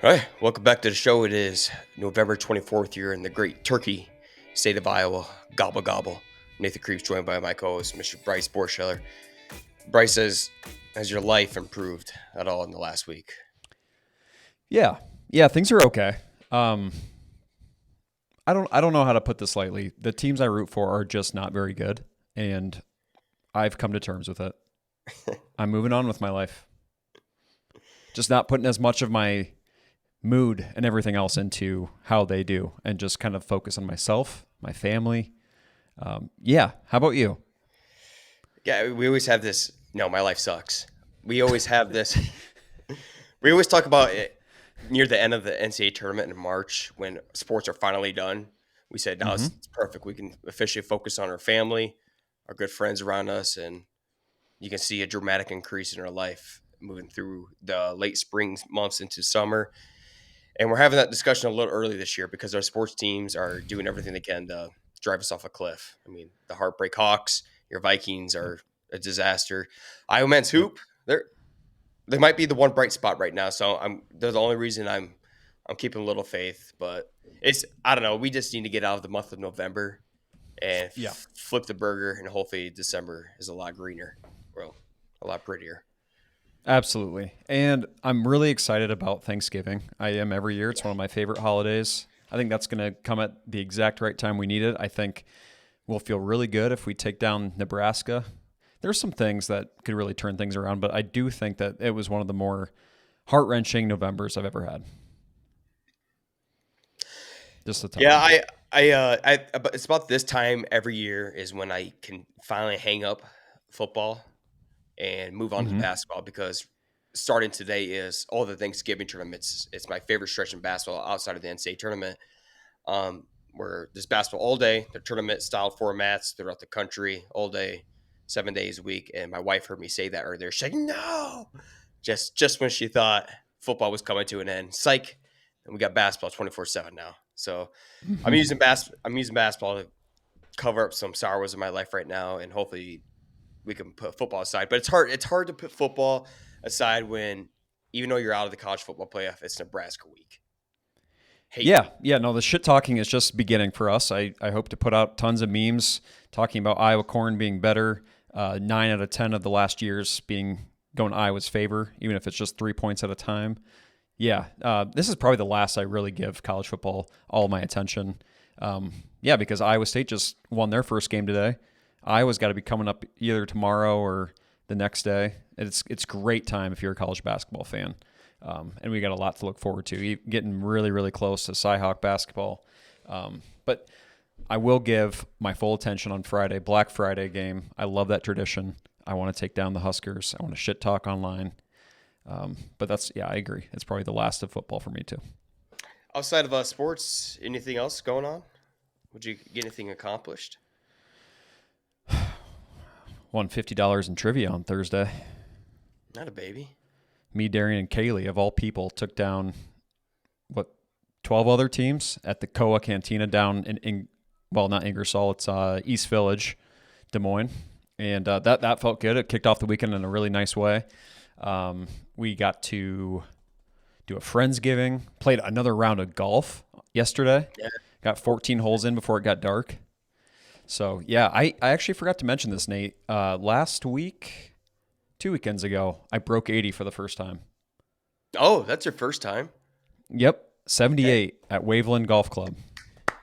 All right, welcome back to the show. It is November 24th. You're in the great Turkey state of Iowa. Gobble, gobble. Nathan Creeps joined by my co host, Mr. Bryce Borscheller. Bryce says, has your life improved at all in the last week? Yeah, things are okay. Um, I don't know how to put this lightly. The teams I root for are just not very good, and I've come to terms with it. I'm moving on with my life. Just not putting as much of my mood and everything else into how they do, and just kind of focus on myself, my family. Yeah. How about you? Yeah, we always have this. No, my life sucks. We always have this. We always talk about it near the end of the NCAA tournament in March when sports are finally done. We said, now Mm-hmm. it's perfect. We can officially focus on our family, our good friends around us, and you can see a dramatic increase in our life moving through the late spring months into summer. And we're having that discussion a little early this year because our sports teams are doing everything they can to drive us off a cliff. I mean, the Heartbreak Hawks, your Vikings Yep. are a disaster. Iowa men's Yep. hoop, they might be the one bright spot right now. So they're the only reason I'm keeping a little faith. But it's I don't know. We just need to get out of the month of November and Yeah. flip the burger, and hopefully December is a lot greener, well, a lot prettier. Absolutely. And I'm really excited about Thanksgiving. I am every year. It's one of my favorite holidays. I think that's going to come at the exact right time we need it. I think we'll feel really good if we take down Nebraska. There's some things that could really turn things around, but I do think that it was one of the more heart wrenching Novembers I've ever had. Just a tough Yeah, one. but it's about this time every year is when I can finally hang up football and move on to Hmm. basketball because starting today is all the Thanksgiving tournaments. It's my favorite stretch in basketball outside of the NCAA tournament. Where there's basketball all day, the tournament style formats throughout the country all day, 7 days a week. And my wife heard me say that earlier. She's like, "No," just when she thought football was coming to an end. Psych, and we got basketball 24/7 now. So Hmm. I'm using basketball to cover up some sorrows in my life right now, and hopefully we can put football aside. But it's hard to put football aside when even though you're out of the college football playoff, it's Nebraska week. Hate Yeah, it. yeah, no, the shit talking is just beginning for us. I hope to put out tons of memes talking about Iowa corn being better. 9 out of 10 of the last years being going Iowa's favor, even if it's just 3 points at a time. Yeah, this is probably the last I really give college football all my attention. Yeah, because Iowa State just won their first game today. Iowa's got to be coming up either tomorrow or the next day. It's great time if you're a college basketball fan, and we got a lot to look forward to. Getting really close to Cyhawk basketball, but I will give my full attention on Friday, Black Friday game. I love that tradition. I want to take down the Huskers. I want to shit talk online. But yeah, I agree. It's probably the last of football for me too. Outside of sports, anything else going on? Would you get anything accomplished? Won $50 in trivia on Thursday. Not a baby. Me, Darian, and Kaylee, of all people, took down what 12 other teams at the Koa Cantina down in well, not Ingersoll, it's East Village, Des Moines, and that felt good. It kicked off the weekend in a really nice way. We got to do a friendsgiving, played another round of golf yesterday. Yeah. Got 14 holes in before it got dark. So yeah, I actually forgot to mention this, Nate. Last week, 2 weekends ago, I broke 80 for the first time. Oh, that's your first time. Yep, Okay. 78 at Waveland Golf Club.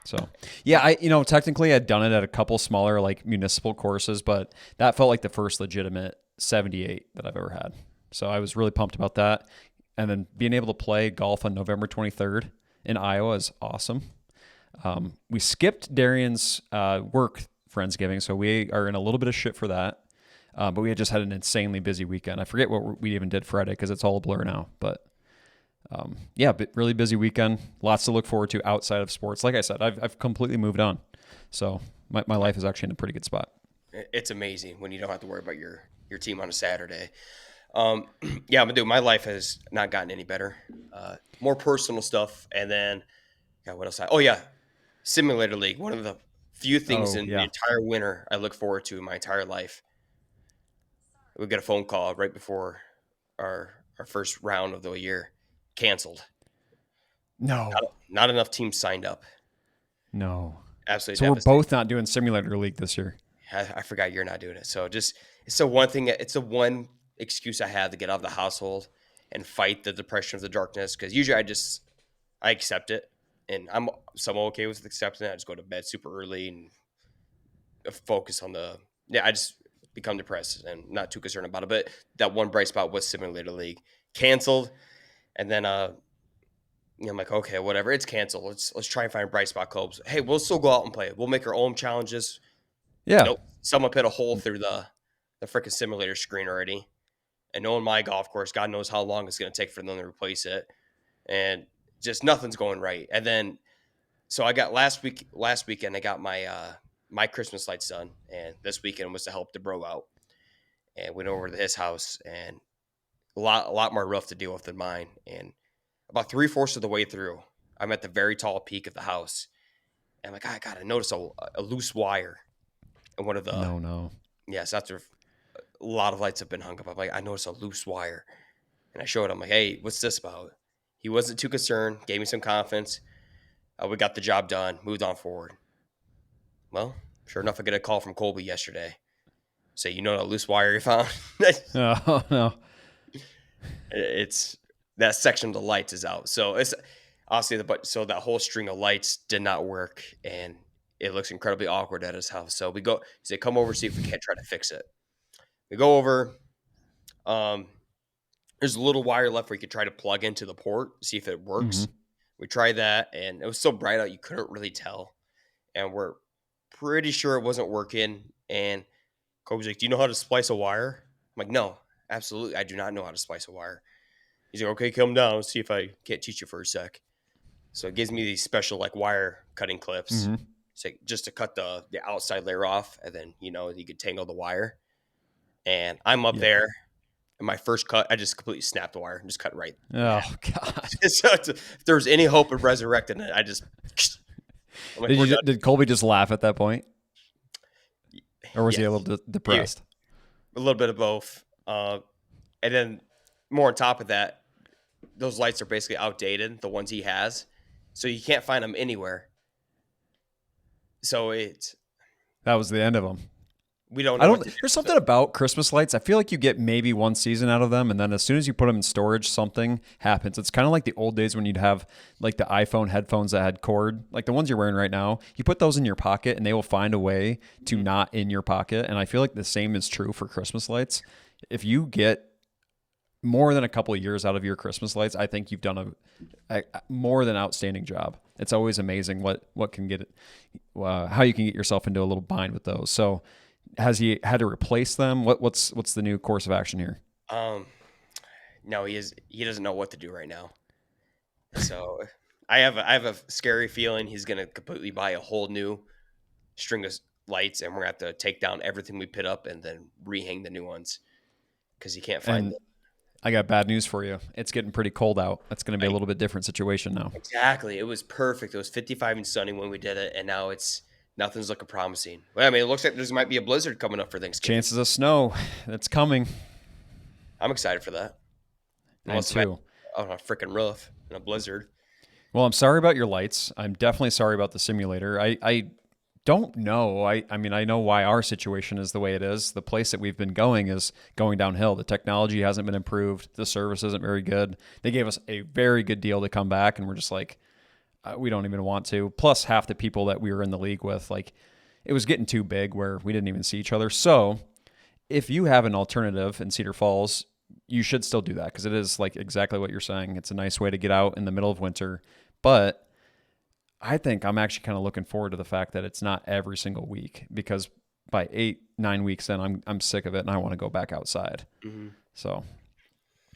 So yeah, technically I'd done it at a couple smaller like municipal courses, but that felt like the first legitimate 78 that I've ever had. So I was really pumped about that. And then being able to play golf on November 23rd in Iowa is awesome. We skipped Darian's work Friendsgiving, so we are in a little bit of shit for that. But we had just had an insanely busy weekend. I forget what we even did Friday because it's all a blur now. But yeah, really busy weekend. Lots to look forward to outside of sports. Like I said, I've completely moved on. So my life is actually in a pretty good spot. It's amazing when you don't have to worry about your team on a Saturday. Yeah, but dude, my life has not gotten any better. More personal stuff, and then God, what else? Oh yeah, Simulator League. One of the few things Oh in the yeah. entire winter I look forward to in my entire life. We get a phone call right before our first round of the year canceled. No, Not enough teams signed up. no. Absolutely So we're devastating. both not doing simulator league this year. I forgot you're not doing it. So just it's the one thing. It's the one excuse I have to get out of the household and fight the depression of the darkness. Because usually I accept it, and I'm somewhat okay with accepting it. I just go to bed super early and focus on the yeah. I just become depressed and not too concerned about it. But that one bright spot was Simulator League canceled, and then I'm like, okay, whatever, it's canceled. Let's try and find bright spot clubs. Hey, we'll still go out and play. We'll make our own challenges. Yeah. Nope, someone put a hole through the freaking simulator screen already. And knowing my golf course, God knows how long it's going to take for them to replace it, and just nothing's going right. And then so I got last weekend I got my Christmas lights done, and this weekend was to help the bro out, and went over to his house, and a lot more rough to deal with than mine. And about 3/4 of the way through, I'm at the very tall peak of the house, and I'm like, I gotta notice a loose wire in one of the No, no. yes after a lot of lights have been hung up. I'm like, I noticed a loose wire, and I showed him like, hey, what's this about? He wasn't too concerned, gave me some confidence. We got the job done, moved on forward. Well, sure enough, I get a call from Colby yesterday. Say, you know, a loose wire you found. Oh, no. It's that section of the lights is out. So it's obviously so that whole string of lights did not work, and it looks incredibly awkward at his house. So we go, he said, come over, see if we can't try to fix it. We go over. Um, there's a little wire left where you could try to plug into the port, see if it Hmm. works. We tried that, and it was so bright out you couldn't really tell. And we're pretty sure it wasn't working. And Kobe's like, "Do you know how to splice a wire?" I'm like, "No, absolutely, I do not know how to splice a wire." He's like, "Okay, come down, see if I can't teach you for a sec." So it gives me these special like wire cutting clips, Hmm. so just to cut the outside layer off, and then you could tangle the wire. And I'm up Yeah. there, and my first cut, I just completely snapped the wire and just cut right in half. Oh, God. So if there was any hope of resurrecting it, I just I'm like, Did "We're you done." did Colby just laugh at that point, or was he a Yes, little yeah, depressed? a little bit of both. And then more on top of that, those lights are basically outdated, the ones he has. So you can't find them anywhere. So That was the end of him. we don't I know what don't. to do. There's So something about Christmas lights. I feel like you get maybe one season out of them, and then as soon as you put them in storage, something happens. It's kind of like the old days when you'd have like the iPhone headphones that had cord, like the ones you're wearing right now. You put those in your pocket, and they will find a way to mhm. not in your pocket. And I feel like the same is true for Christmas lights. If you get more than a couple of years out of your Christmas lights, I think you've done a more than outstanding job. It's always amazing what can get how you can get yourself into a little bind with those. So, has he had to replace them? What's the new course of action here? um, no, he doesn't know what to do right now. So I have a scary feeling he's gonna completely buy a whole new string of lights, and we're gonna have to take down everything we put up and then rehang the new ones because he can't find And them. I got bad news for you. It's getting pretty cold out. That's going to be a Like little bit different situation now. exactly, it was perfect. It was 55 and sunny when we did it, and now it's nothing's looking promising. Well, I mean, it looks like there might be a blizzard coming up for Thanksgiving. Chances of snow, that's coming. I'm excited for that. I am Unless I'm too. on a freaking roof in a blizzard. Well, I'm sorry about your lights. I'm definitely sorry about the simulator. I don't know. I mean, I know why our situation is the way it is. The place that we've been going is going downhill. The technology hasn't been improved. The service isn't very good. They gave us a very good deal to come back, and we're just like, we don't even want to. Plus, half the people that we were in the league with, like, it was getting too big where we didn't even see each other. So, if you have an alternative in Cedar Falls, you should still do that because it is like exactly what you're saying. It's a nice way to get out in the middle of winter. But I think I'm actually kind of looking forward to the fact that it's not every single week because by 8, 9 weeks in, I'm sick of it and I want to go back outside. Hmm. So,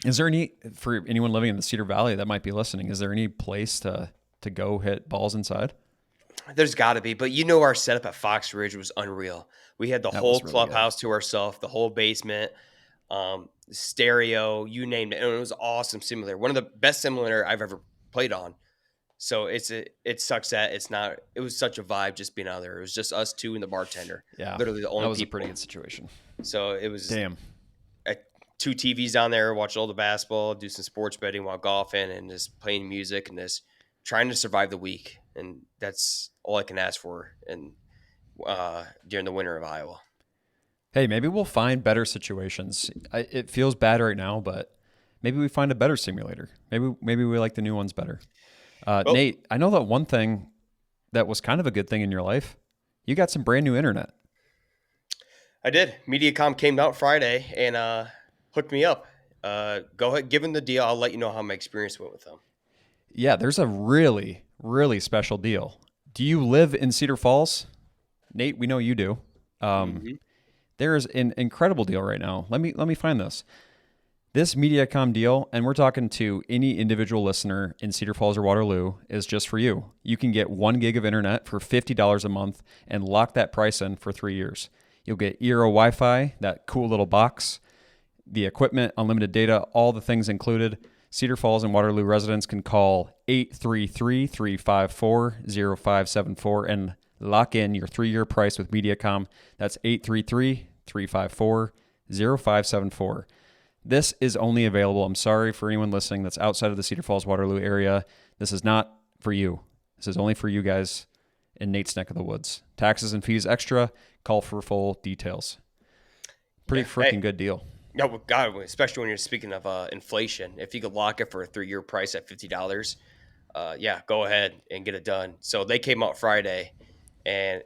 is there any for anyone living in the Cedar Valley that might be listening? Is there any place to go hit balls inside? There's got to be, but our setup at Fox Ridge was unreal. We had the That whole was really good. clubhouse to ourselves, the whole basement, stereo, you name it, and it was awesome simulator. One of the best simulator I've ever played on. So it sucks that it's not. It was such a vibe just being out there. It was just us two and the bartender, Yeah, literally the that only was a pretty people. good situation. So it was Damn. uh, two TVs down there, watch all the basketball, do some sports betting while golfing, and just playing music and just trying to survive the week, and that's all I can ask for. And during the winter of Iowa. Hey, maybe we'll find better situations. It feels bad right now, but maybe we find a better simulator. Maybe we like the new ones better. Well, Nate, I know that one thing that was kind of a good thing in your life. You got some brand new internet. I did. MediaCom came out Friday and hooked me up. Go ahead, give them the deal. I'll let you know how my experience went with them. Yeah, there's a really special deal. Do you live in Cedar Falls? Nate, we know you do. Um, Hmm. there is an incredible deal right now. Let me find this. This Mediacom deal, and we're talking to any individual listener in Cedar Falls or Waterloo, is just for you. You can get 1 gig of internet for $50 a month and lock that price in for 3 years. You'll get Eero Wi-Fi, that cool little box, the equipment, unlimited data, all the things included. Cedar Falls and Waterloo residents can call 833-354-0574 and lock in your 3-year price with Mediacom. That's 833-354-0574. This is only available. I'm sorry for anyone listening that's outside of the Cedar Falls, Waterloo area. This is not for you. This is only for you guys in Nate's neck of the woods. Taxes and fees extra. Call for full details. Pretty Yeah. Hey, freaking good deal. no, but God, especially when you're speaking of inflation, if you could lock it for a 3-year price at $50, yeah, go ahead and get it done. So they came out Friday, and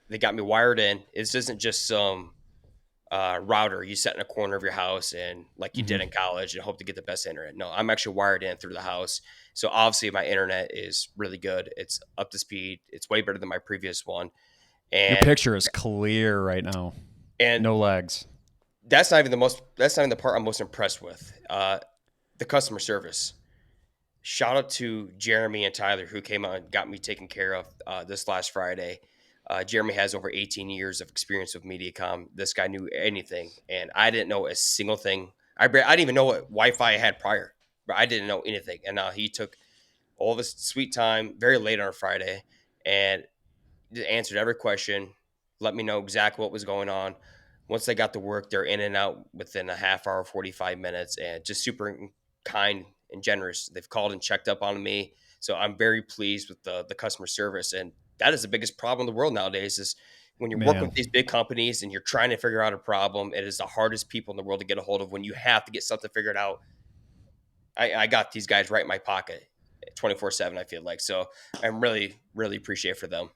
they got me wired in. This isn't just some router you set in a corner of your house and like you did in Mm-hmm. college and hope to get the best internet. No, I'm actually wired in through the house. So obviously my internet is really good. It's up to speed. It's way better than my previous one. Your And picture is clear right now. and No lags. that's not even the part I'm most impressed with. The customer service. Shout out to Jeremy and Tyler who came out and got me taken care of this last Friday. Jeremy has over 18 years of experience with MediaCom. This guy knew anything, and I didn't know a single thing. I didn't even know what Wi-Fi I had prior, but I didn't know anything. And now he took all this sweet time, very late on a Friday, and answered every question, let me know exactly what was going on. Once they got to work, they're in and out within a half hour, 45 minutes, and just super kind and generous. They've called and checked up on me. So I'm very pleased with the customer service. And that is the biggest problem in the world nowadays is when you're working Man, with these big companies and you're trying to figure out a problem, it is the hardest people in the world to get a hold of when you have to get something figured out. I got these guys right in my pocket 24/7, I feel like. So I'm really, really appreciative for them.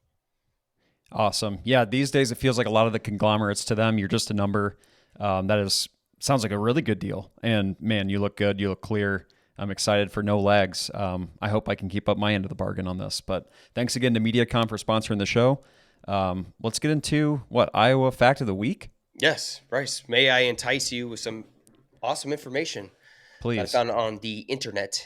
awesome. Yeah, these days it feels like a lot of the conglomerates to them, you're just a number. That is sounds like a really good deal. And man, you look good. You look clear. I'm excited for no lags. I hope I can keep up my end of the bargain on this. But thanks again to MediaCom for sponsoring the show. Let's get into what Iowa fact of the week, Yes, Bryce, may I entice you with some awesome information that I please. found on the internet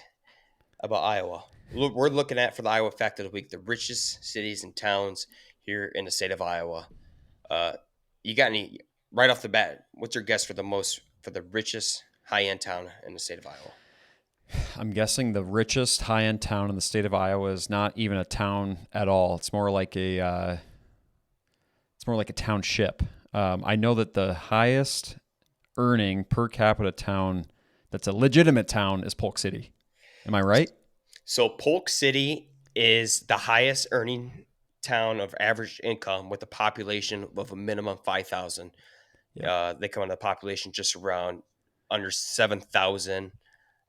about Iowa? We're looking at for the Iowa Fact of the Week the richest cities and towns here in the state of Iowa. Uh, you got any right off the bat? What's your guess for the richest high end town in the state of Iowa? I'm guessing the richest high-end town in the state of Iowa is not even a town at all. It's more like a township. I know that the highest earning per capita town that's a legitimate town is Polk City. Am I right? So Polk City is the highest earning town of average income with a population of a minimum 5,000. Yeah. They come on a population just around under 7,000.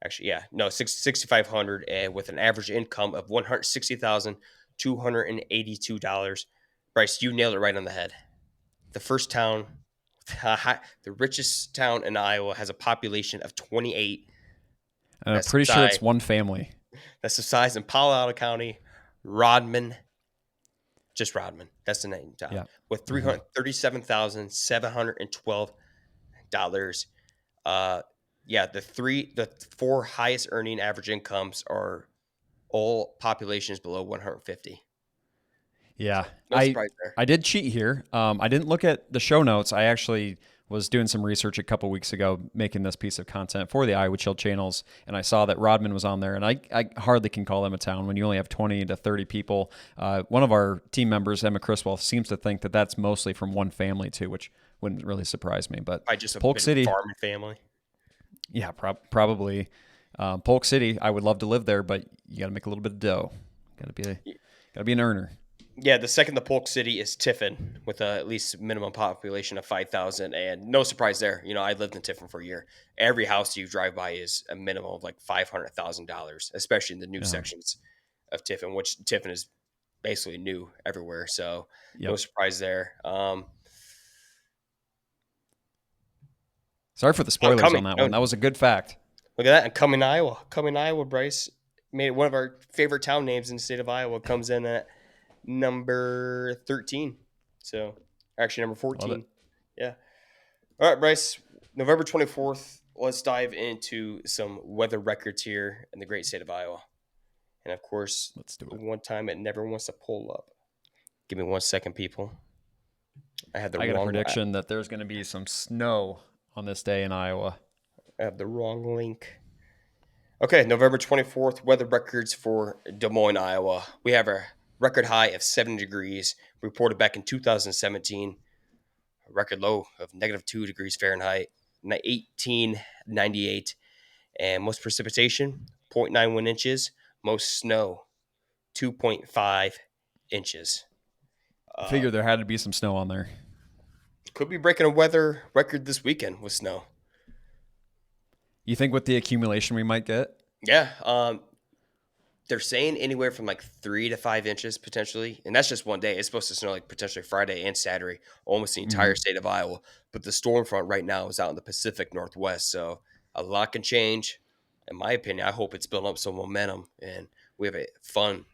Actually, yeah, no, 6,500, and with an average income of $160,282. Bryce, you nailed it right on the head. The first town, the richest town in Iowa, has a population of 28. And I'm That's the pretty sure size. it's one family. That's the size in Palo Alto County, Rodman, just Rodman. That's the name town Yeah. with Hmm. $337,712. Uh, yeah, the four highest earning average incomes are all populations below 150. Yeah. So no I surprise there. I did cheat here. I didn't look at the show notes. I actually was doing some research a couple weeks ago, making this piece of content for the Iowa Chill channels, and I saw that Rodman was on there, and I hardly can call them a town when you only have 20 to 30 people. One of our team members, Emma Criswell, seems to think that that's mostly from one family too, which wouldn't really surprise me. But By just a Polk bit of a City, farming family. yeah, probably. Polk City, I would love to live there, but you got to make a little bit of dough. Got to be an earner. Yeah, the second to Polk City is Tiffin with a at least minimum population of 5,000. And no surprise there. I lived in Tiffin for a year. Every house you drive by is a minimum of like $500,000, especially in the new Yeah. sections of Tiffin, which Tiffin is basically new everywhere. So no Yep. surprise there. Sorry for the Oh, spoilers on coming. that Oh, one. That was a good fact. look at that. And coming Iowa. Coming Iowa, Bryce made it one of our favorite town names in the state of Iowa. Comes in at number 13. So actually number I love it. 14. Yeah. All right, Bryce. November 24th. Let's dive into some weather records here in the great state of Iowa. And of course, Let's do the it. one time it never wants to pull up. Give me 1 second, people. I had the I got a wrong. prediction that there's going to be some snow on this day in Iowa. I have the wrong link. Okay, November 24th, weather records for Des Moines, Iowa. We have a record high of 70 degrees, reported back in 2017. A record low of -2 degrees Fahrenheit, 1898. And most precipitation, 0.91 inches. Most snow, 2.5 inches. I Uh, figured there had to be some snow on there. could be breaking a weather record this weekend with snow. You think with the accumulation we might get? Yeah, they're saying anywhere from like 3 to 5 inches potentially, and that's just one day. It's supposed to snow like potentially Friday and Saturday, almost the entire Mm-hmm. state of Iowa. But the storm front right now is out in the Pacific Northwest, so a lot can change. In my opinion, I hope it's building up some momentum, and we have a fun,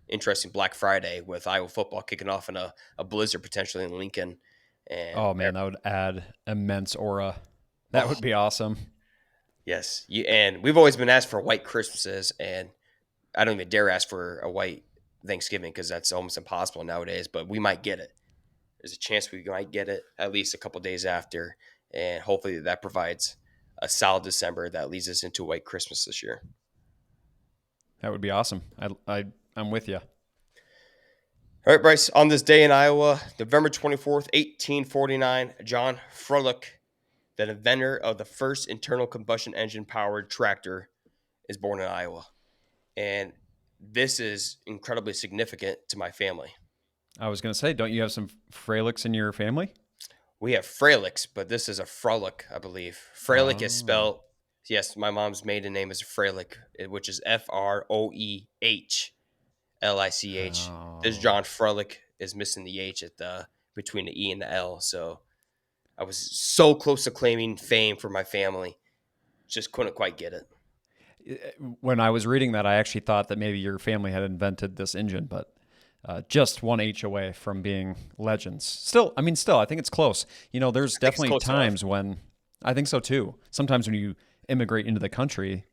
interesting Black Friday with Iowa football kicking off in a blizzard potentially in Lincoln. And Oh man, that would add immense aura. That oh would be awesome. yes, and we've always been asked for white Christmases, and I don't even dare ask for a white Thanksgiving because that's almost impossible nowadays. But we might get it. There's a chance we might get it at least a couple days after, and hopefully that provides a solid December that leads us into a white Christmas this year. That would be awesome. I'm with you. All right, Bryce. On this day in Iowa, November 24th, 1849, John Froelich, the inventor of the first internal combustion engine powered tractor, is born in Iowa, and this is incredibly significant to my family. I was gonna say, don't you have some Fralix in your family? We have Frelick, but this is a Frolic, I believe. Frelick is Oh, spelled, yes, my mom's maiden name is Frelick, which is Froehlich. This oh. John Frelick is missing the H at the between the E and the L. So I was so close to claiming fame for my family, just couldn't quite get it. When I was reading that, I actually thought that maybe your family had invented this engine, but just one H away from being legends. Still, I think it's close. There's I think it's definitely close enough. times when I think so too. Sometimes when you immigrate into the country,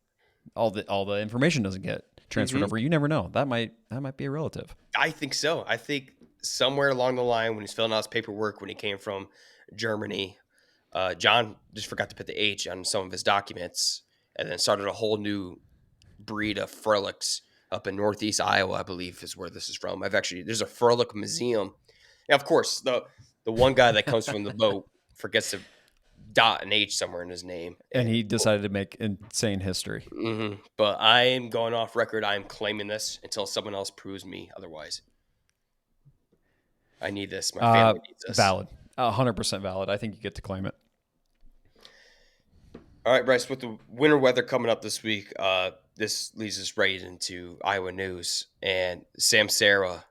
all the information doesn't get transferred Hmm. over. You never know. That might be a relative. I think so. I think somewhere along the line, when he's filling out his paperwork, when he came from Germany, John just forgot to put the H on some of his documents, and then started a whole new breed of Fröhlichs up in Northeast Iowa, I believe, is where this is from. There's a Fröhlich museum. And of course, the one guy that comes from the boat forgets to dot an H somewhere in his name, And and he decided to make insane history. but I am going off record. I am claiming this until someone else proves me otherwise. I need this. My family needs this. Valid, 100% valid. I think you get to claim it. All right, Bryce, with the winter weather coming up this week, this leads us right into Iowa news. And Sam Sarah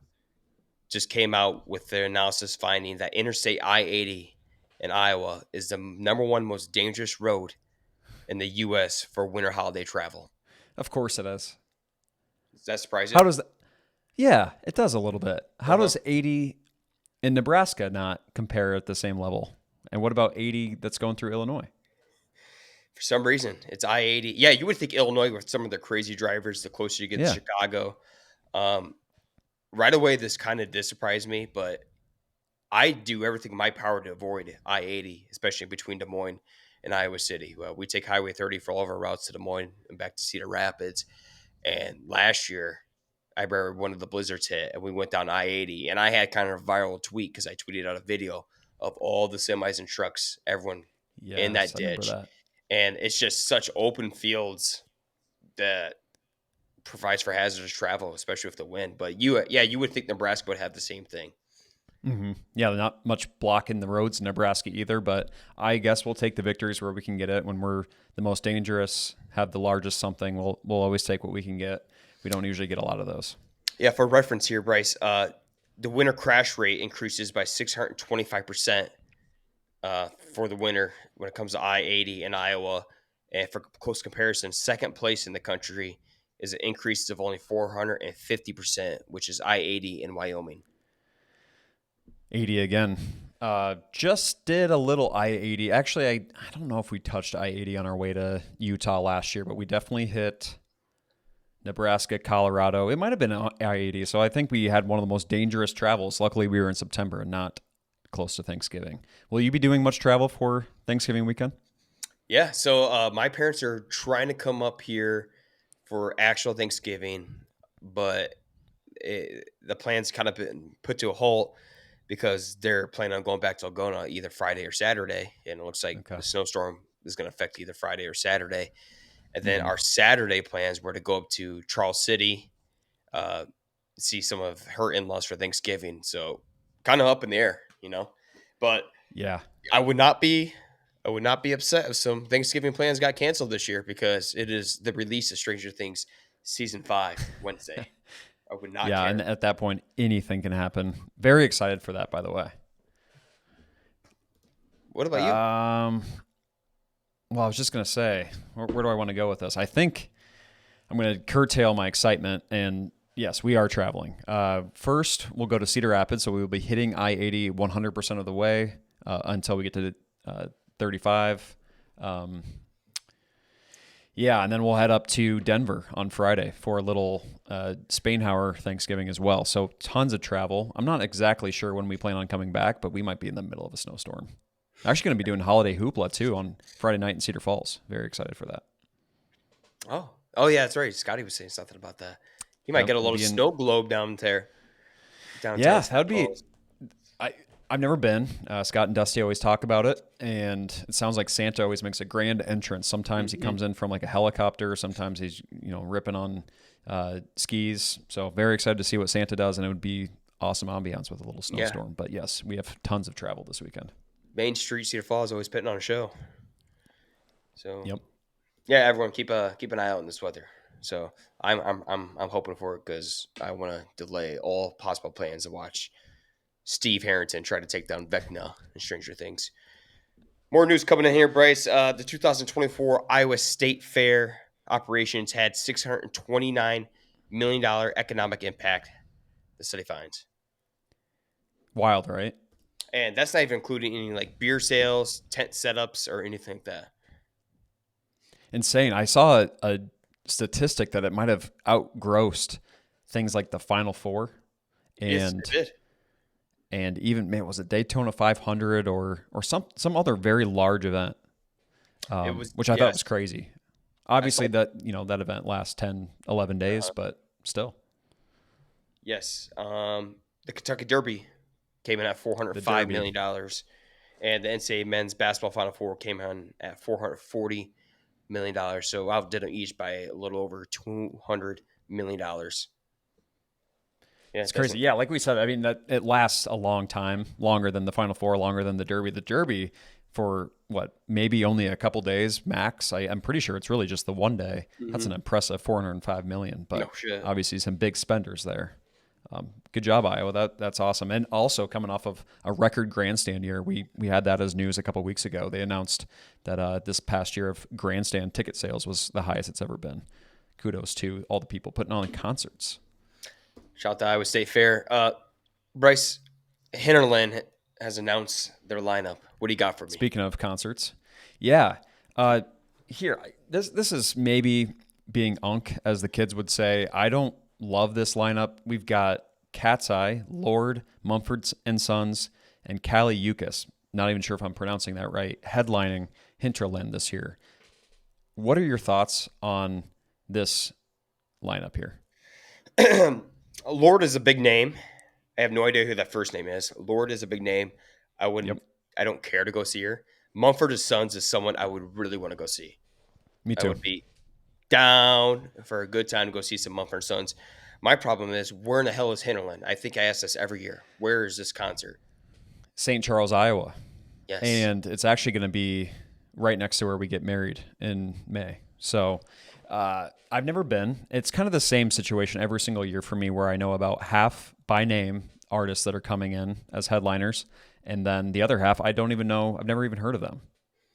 just came out with their analysis finding that Interstate I 80 in Iowa is the number one most dangerous road in the U.S. for winter holiday travel. Of course it is. Does that surprise you? How does that? Yeah, it does a little bit. Uh How huh. does 80 in Nebraska not compare at the same level? And what about 80 that's going through Illinois? For some reason, it's I 80. Yeah, you would think Illinois with some of their crazy drivers, the closer you get to Yeah. Chicago. Um, right away, this kind of did surprise me, but I do everything in my power to avoid I 80, especially between Des Moines and Iowa City. Well, we take Highway 30 for all of our routes to Des Moines and back to Cedar Rapids. And last year, I remember one of the blizzards hit and we went down I 80. And I had kind of a viral tweet because I tweeted out a video of all the semis and trucks, everyone in Yes, that I remember ditch. that. And it's just such open fields that provides for hazardous travel, especially with the wind. But you would think Nebraska would have the same thing. Yeah, not much blocking the roads in Nebraska either, but I guess we'll take the victories where we can get it. When we're the most dangerous, have the largest something, we'll always take what we can get. We don't usually get a lot of those. Yeah, for reference here, Bryce, the winter crash rate increases by 625% for the winter when it comes to I-80 in Iowa. And for close comparison, second place in the country is an increase of only 450%, which is I-80 in Wyoming. 80 again. Just did a little I-80. Actually, I don't know if we touched I-80 on our way to Utah last year, but we definitely hit Nebraska, Colorado. It might have been I-80. So I think we had one of the most dangerous travels. Luckily, we were in September and not close to Thanksgiving. Will you be doing much travel for Thanksgiving weekend? Yeah, so my parents are trying to come up here for actual Thanksgiving, but the plan's kind of been put to a halt because they're planning on going back to Algona either Friday or Saturday, and it looks like Okay. the snowstorm is going to affect either Friday or Saturday. And then Mm-hmm. our Saturday plans were to go up to Charles City, uh, see some of her in-laws for Thanksgiving. So kind of up in the air, you know. But Yeah. I would not be I would not be upset if some Thanksgiving plans got canceled this year because it is the release of Stranger Things season 5 Wednesday. I would not Yeah. And care. at that point, anything can happen. Very excited for that, by the way. What about you? Um, well, I was just going to say, where do I want to go with this? I think I'm going to curtail my excitement. And yes, we are traveling. First, we'll go to Cedar Rapids. So we will be hitting I-80 100% of the way until we get to 35. Um, yeah, and then we'll head up to Denver on Friday for a little Spainhauer Thanksgiving as well. So tons of travel. I'm not exactly sure when we plan on coming back, but we might be in the middle of a snowstorm. I'm actually going to be doing holiday hoopla too on Friday night in Cedar Falls. Very excited for that. Oh yeah, that's right. Scotty was saying something about that. He might Yep, get a we'll little be in. snow globe down there, downtown Yeah, that Cedar would be. Falls. I I've never been. Scott and Dusty always talk about it, and it sounds like Santa always makes a grand entrance. Sometimes he Mhm. comes in from like a helicopter. Sometimes he's ripping on skis. So very excited to see what Santa does, and it would be awesome ambiance with a little Yeah, snowstorm. But yes, we have tons of travel this weekend. Main Street Cedar Falls always putting on a show. So Yep. yeah, everyone keep an eye out on this weather. So I'm hoping for it because I want to delay all possible plans to watch Steve Harrington try to take down Vecna in Stranger Things. More news coming in here, Bryce. The 2024 Iowa State Fair operations had $629 million economic impact. The study finds, Wild, right? and that's not even including any like beer sales, tent setups, or anything like that. Insane. I saw a statistic that it might have outgrossed things like the Final Four Yes, it and did. even man was it Daytona 500 or some other very large event, It was which I thought was yes. crazy. I saw Obviously that that event lasts 10, 11 days, uh, but still yes. The Kentucky Derby came in at four hundred the five Derby. million dollars, and the NCAA men's basketball Final Four came in at $440 million. So outdid them each by a little over $200 million. Yeah, It's it doesn't. crazy. Yeah, like we said, I mean that it lasts a long time, longer than the Final Four, longer than the Derby. The Derby for what, maybe only a couple days max. I'm pretty sure it's really just the one day. That's Hmm. an impressive 405 million, No but shit. obviously some big spenders there. Good job, Iowa. That's awesome. And also coming off of a record grandstand year, we had that as news a couple weeks ago. They announced that this past year of grandstand ticket sales was the highest it's ever been. Kudos to all the people putting on concerts. Shout out to Iowa State Fair. Bryce Hinterland has announced their lineup. What do you got for me? Speaking of concerts, yeah. Uh, this is maybe being unk, as the kids would say. I don't love this lineup. We've got Cat's Eye, Lord, Mumford and Sons, and Kali Uchis. Not even sure if I'm pronouncing that right. Headlining Hinterland this year. What are your thoughts on this lineup here? Lord is a big name. I have no idea who that first name is. Lord is a big name. I Yep, wouldn't. I don't care to go see her. Mumford and Sons is someone I would really want to go see. me I too. would be. down for a good time to go see some Mumford& and Sons. My problem is, where in the hell is Hinterland? I think I ask this every year. Where is this concert? St. Charles, Iowa. Yes. And it's actually going to be right next to where we get married in May. So I've never been. It's kind of the same situation every single year for me, where I know about half by name artists that are coming in as headliners, and then the other half I don't even know. I've never even heard of them.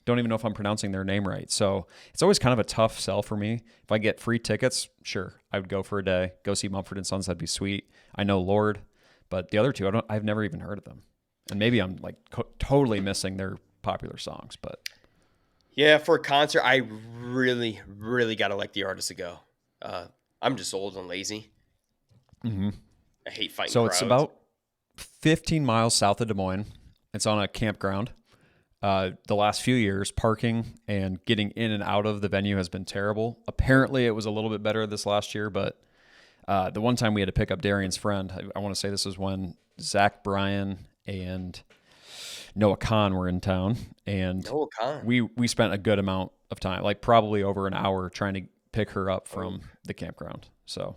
Don't even know if I'm pronouncing their name right. So it's always kind of a tough sell for me. If I get free tickets, sure, I would go for a day, go see Mumford& Sons. That'd be sweet. I know Lord, but the other two, I've never even heard of them. And maybe I'm like totally missing their popular songs, but Yeah, for a concert, I really, really got to like the artist to go. Uh, I'm just old and lazy. mm-hmm. I hate fighting So it's crowds. about 15 miles south of Des Moines. It's on a campground. The last few years, parking and getting in and out of the venue has been terrible. Apparently, it was a little bit better this last year, but the one time we had to pick up Darian's friend, I want to say this was when Zach Bryan and Noah Khan were in town, and No, con. we spent a good amount of time, like probably over an hour, trying to pick her up Oh, from the campground. So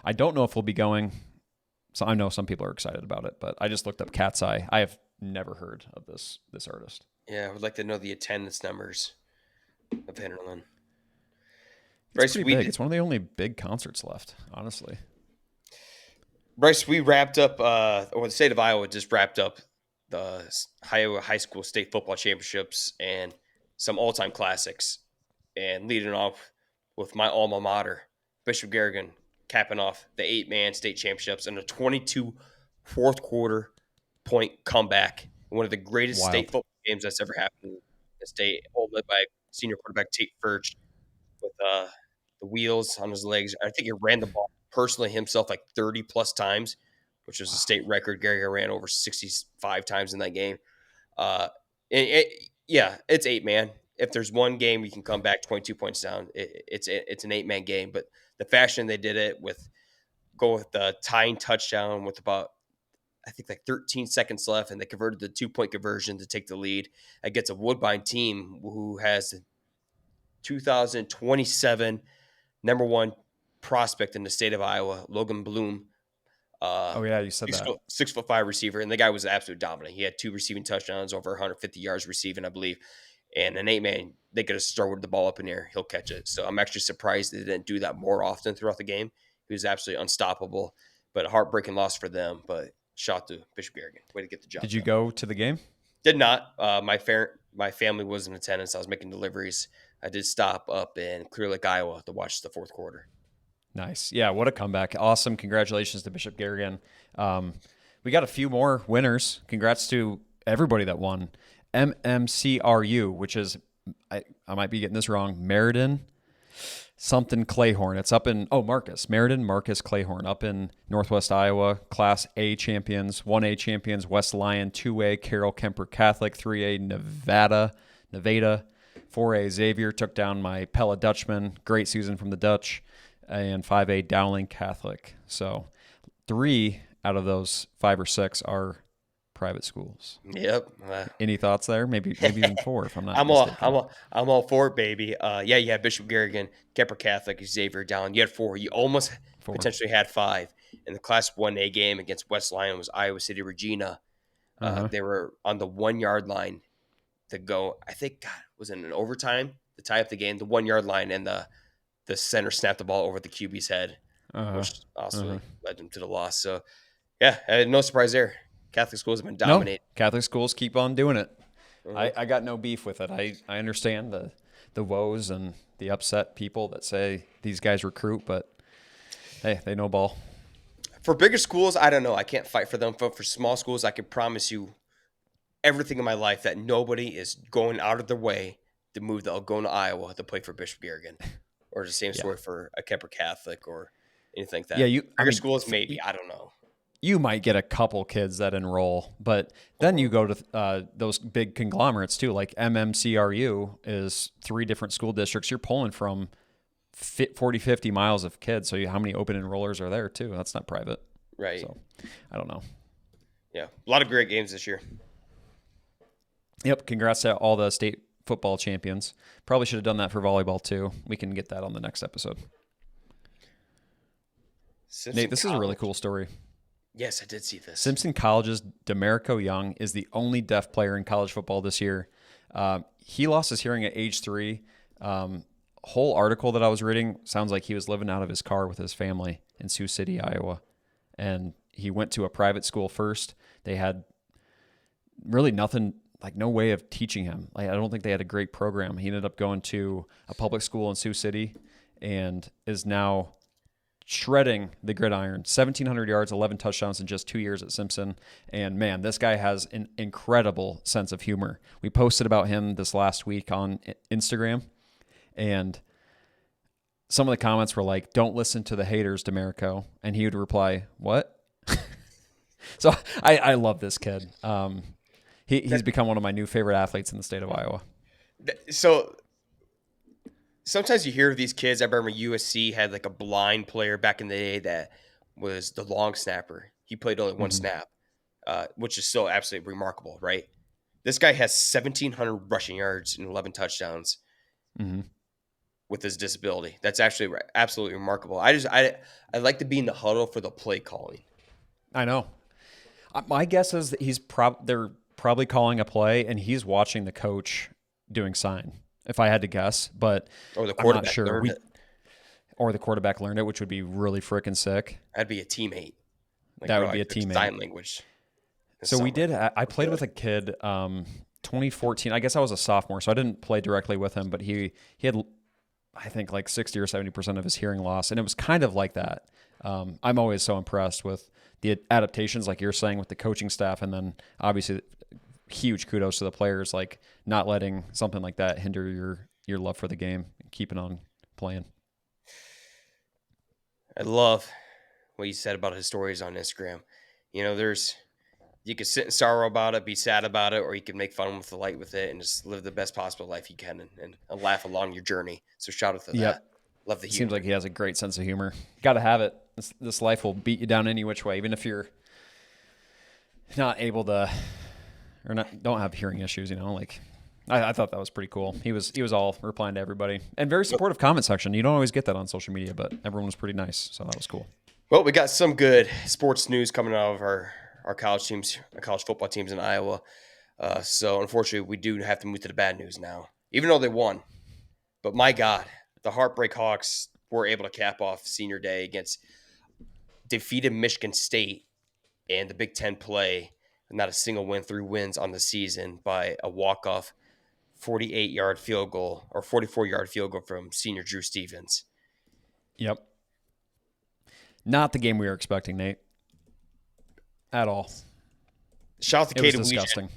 I don't know if we'll be going. So I know some people are excited about it, but I just looked up Cat's Eye. I have never heard of this artist. yeah, I would like to know the attendance numbers of Hinterland. It's Bryce, pretty big. It's one of the only big concerts left, honestly. We wrapped up, or the state of Iowa just wrapped up the Iowa High School State Football Championships and some all-time classics. And leading off with my alma mater, Bishop Garrigan, capping off the 8-man state championships and a 22 fourth quarter point comeback. One of the greatest state Wild. football games that's ever happened in the state, all led by senior quarterback Tate Furch with the wheels on his legs. I think he ran the ball personally himself like 30 plus times, which was a Wow. state record. Gary ran over 65 times in that game. Uh, yeah, it's 8-man. If there's one game you can come back 22 points down, it's an 8-man game. But the fashion they did it with, go with the tying touchdown with about, I think, like 13 seconds left, and they converted the 2-point conversion to take the lead against a Woodbine team who has 2027 number one prospect in the state of Iowa, Logan Bloom, uh, Oh yeah, you said six that. foot 6'5" receiver, and the guy was absolute dominant. He had 2 receiving touchdowns, over 150 yards receiving, I believe. And an 8-man, they could have started the ball up in the air, he'll catch it. So I'm actually surprised they didn't do that more often throughout the game. He was absolutely unstoppable, but a heartbreaking loss for them. But shout to Bishop Garrigan, way to get the job Did you done. go to the game? Did not. My family was in attendance. I was making deliveries. I did stop up in Clear Lake, Iowa, to watch the fourth quarter. Nice. Yeah, what a comeback. Awesome. Congratulations to Bishop Garrigan. Um, we got a few more winners. Congrats to everybody that won. MMCRU, which is, I might be getting this wrong, Meriden something Clayhorn. It's up in, Meriden Marcus Clayhorn, up in Northwest Iowa. Class A champions, 1A champions, West Lyon, 2A Carroll Kemper Catholic, 3A Nevada, 4A Xavier took down my Pella Dutchman. Great season from the Dutch. And 5A Dowling Catholic. So 3 out of those 5 or 6 are private schools. Yep. Any thoughts there? Maybe even 4 if I'm not I'm all mistaken. I'm all for it, baby. Yeah, you had Bishop Garrigan, Kemper Catholic, Xavier Down. You had 4. You almost 4. potentially had 5. In the Class 1A game against West Lyon was Iowa City Regina. Uh-huh. They were on the 1 yard line to go. I think, God, was it an overtime to tie up the game? The 1 yard line, and the center snapped the ball over the QB's head, Uh-huh. which also Uh-huh. led them to the loss. So yeah, no surprise there. Catholic schools have been No, dominated. Catholic schools keep on doing it. Mhm. I got no beef with it. I understand the woes and the upset people that say these guys recruit, but hey, they know ball. For bigger schools, I don't know. I can't fight for them. For small schools, I can promise you everything in my life that nobody is going out of their way to move to Algona, Iowa to play for Bishop Garrigan. Or the same Yeah. story for a Kemper Catholic or anything like Yeah, that. I Bigger mean, schools, maybe. I don't know. you might get a couple kids that enroll, but then you go to those big conglomerates too, like MMCRU is 3 different school districts. You're pulling from 40, 50 miles of kids. So how many open enrollers are there too? That's not private. Right. So I don't know. Yeah. A lot of great games this year. Yep. Congrats to all the state football champions. Probably should have done that for volleyball too. We can get that on the next episode. Nate, Simpson this is a really College. cool story. Yes, I did see this. Simpson College's Demerico Young is the only deaf player in college football this year. He lost his hearing at age 3. Whole article that I was reading sounds like he was living out of his car with his family in Sioux City, Iowa. And he went to a private school first. They had really nothing, like no way of teaching him. Like, I don't think they had a great program. He ended up going to a public school in Sioux City and is now shredding the gridiron. 1,700 yards, 11 touchdowns in just 2 years at Simpson. And man, this guy has an incredible sense of humor. We posted about him this last week on Instagram, and some of the comments were like, "Don't listen to the haters, Demerico," and he would reply, "What?" So I love this kid. He's become one of my new favorite athletes in the state of Iowa. So sometimes you hear of these kids. I remember USC had like a blind player back in the day that was the long snapper. He played only one Mm-hmm. snap, which is still absolutely remarkable, right? This guy has 1,700 rushing yards and 11 touchdowns Mm-hmm. with his disability. That's actually absolutely remarkable. I like to be in the huddle for the play calling. I know. My guess is that they're probably calling a play and he's watching the coach doing sign, if I had to guess, but Or the I'm not quarterback sure. learned it. Or the quarterback learned it, which would be really freaking sick. That'd be a teammate. Like, That bro, would I be a took teammate. sign language this So we summer. did. I played with a kid, 2014. I guess I was a sophomore, so I didn't play directly with him, but he had, I think, like 60 or 70% of his hearing loss, and it was kind of like that. I'm always so impressed with the adaptations, like you're saying, with the coaching staff, and then obviously huge kudos to the players, like not letting something like that hinder your love for the game and keeping on playing. I love what you said about his stories on Instagram. You know, you can sit in sorrow about it, be sad about it, or you can make fun with the light with it and just live the best possible life you can and laugh along your journey. So shout out to Yep. that. Love the Seems humor. like he has a great sense of humor. Got to have it. This life will beat you down any which way, even if you're not able to or not don't have hearing issues. Like I thought that was pretty cool. He was all replying to everybody and very supportive comment section. You don't always get that on social media, but everyone was pretty nice, so that was cool. Well, we got some good sports news coming out of our college teams, our college football teams in Iowa. So unfortunately, we do have to move to the bad news now, even though they won. But my God, the Heartbreak Hawks were able to cap off senior day against defeated Michigan State and the Big Ten play. Not a single win, 3 wins on the season by a walk-off 48-yard field goal or 44-yard field goal from senior Drew Stevens. Yep. Not the game we were expecting, Nate. At all. Shout out to It was Caden disgusting.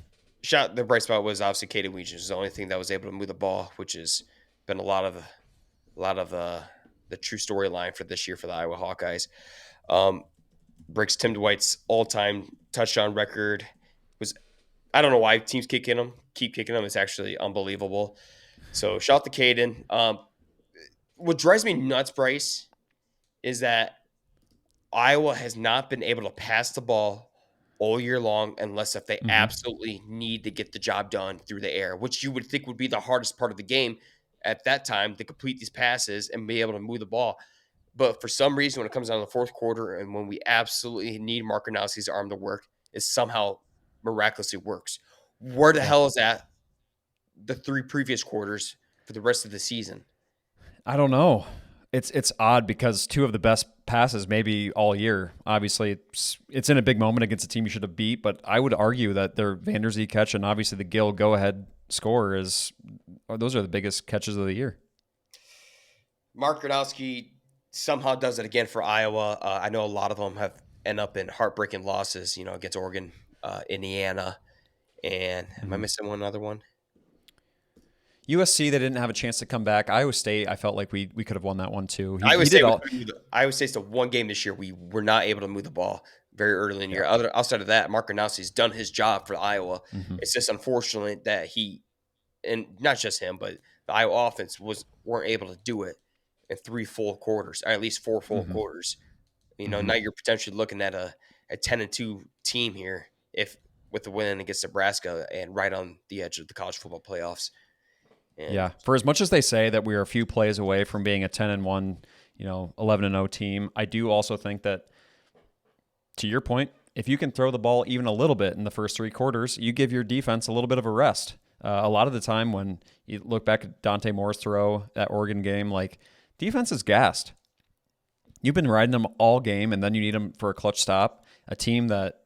Weegan. The bright spot was obviously Caden Weegan. Is the only thing that was able to move the ball, which has been a lot of the true storyline for this year for the Iowa Hawkeyes. Breaks Tim Dwight's all-time touchdown record. I don't know why teams keep kicking him. It's actually unbelievable. So shout out to Caden. What drives me nuts, Bryce, is that Iowa has not been able to pass the ball all year long unless if they Mm-hmm. absolutely need to get the job done through the air, which you would think would be the hardest part of the game at that time to complete these passes and be able to move the ball. But for some reason, when it comes down to the fourth quarter and when we absolutely need Mark Arnowski's arm to work, it somehow miraculously works. Where the Yeah. hell is that the 3 previous quarters for the rest of the season? I don't know. It's odd because 2 of the best passes maybe all year. Obviously, it's in a big moment against a team you should have beat, but I would argue that their Vanderzee catch and obviously the Gill go-ahead score those are the biggest catches of the year. Mark Gronowski somehow does it again for Iowa. I know a lot of them have end up in heartbreaking losses, against Oregon, Indiana, and am I Mm-hmm. missing one other one? USC, they didn't have a chance to come back. Iowa State, I felt like we could have won that one too. Iowa He did State all. Iowa State's the one game this year we were not able to move the ball very early in the year. Outside of that, Mark Gronowski's done his job for Iowa. Mm-hmm. It's just unfortunate that and not just him, but the Iowa offense weren't able to do it in 3 full quarters, or at least 4 full Mm-hmm. quarters. Mm-hmm. Now you're potentially looking at a 10-2 team here if with the win against Nebraska and right on the edge of the college football playoffs. And Yeah. For as much as they say that we are a few plays away from being a 10-1, 11-0 team, I do also think that, to your point, if you can throw the ball even a little bit in the first three quarters, you give your defense a little bit of a rest. A lot of the time when you look back at Dante Moore's throw, that Oregon game, like, defense is gassed. You've been riding them all game, and then you need them for a clutch stop. A team that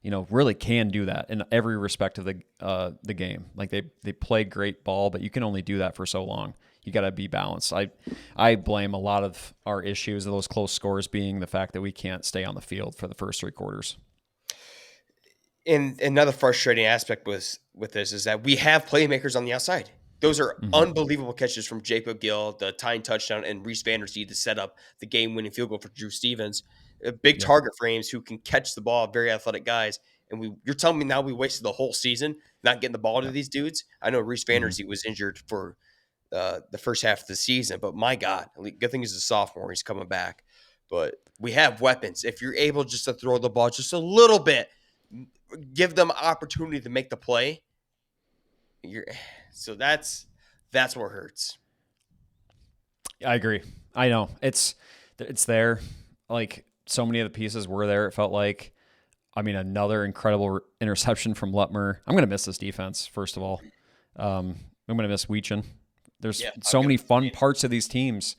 really can do that in every respect of the game. Like they play great ball, but you can only do that for so long. You got to be balanced. I blame a lot of our issues of those close scores being the fact that we can't stay on the field for the first three quarters. And another frustrating aspect with this is that we have playmakers on the outside. Those are Mm-hmm. unbelievable catches from Jacob Gill, the tying touchdown, and Reese Vandersee to set up the game-winning field goal for Drew Stevens. Big Yep. target frames who can catch the ball, very athletic guys. And you're telling me now we wasted the whole season not getting the ball to Yep. these dudes? I know Reese Mm-hmm. Vandersee was injured for the first half of the season, but my God, good thing he's a sophomore. He's coming back. But we have weapons. If you're able just to throw the ball just a little bit, give them opportunity to make the play. So that's what hurts. I agree. I know it's there. Like, so many of the pieces were there. It felt like, another incredible interception from Lutmer. I'm going to miss this defense, first of all. I'm going to miss Weechin. There's so many fun parts of these teams,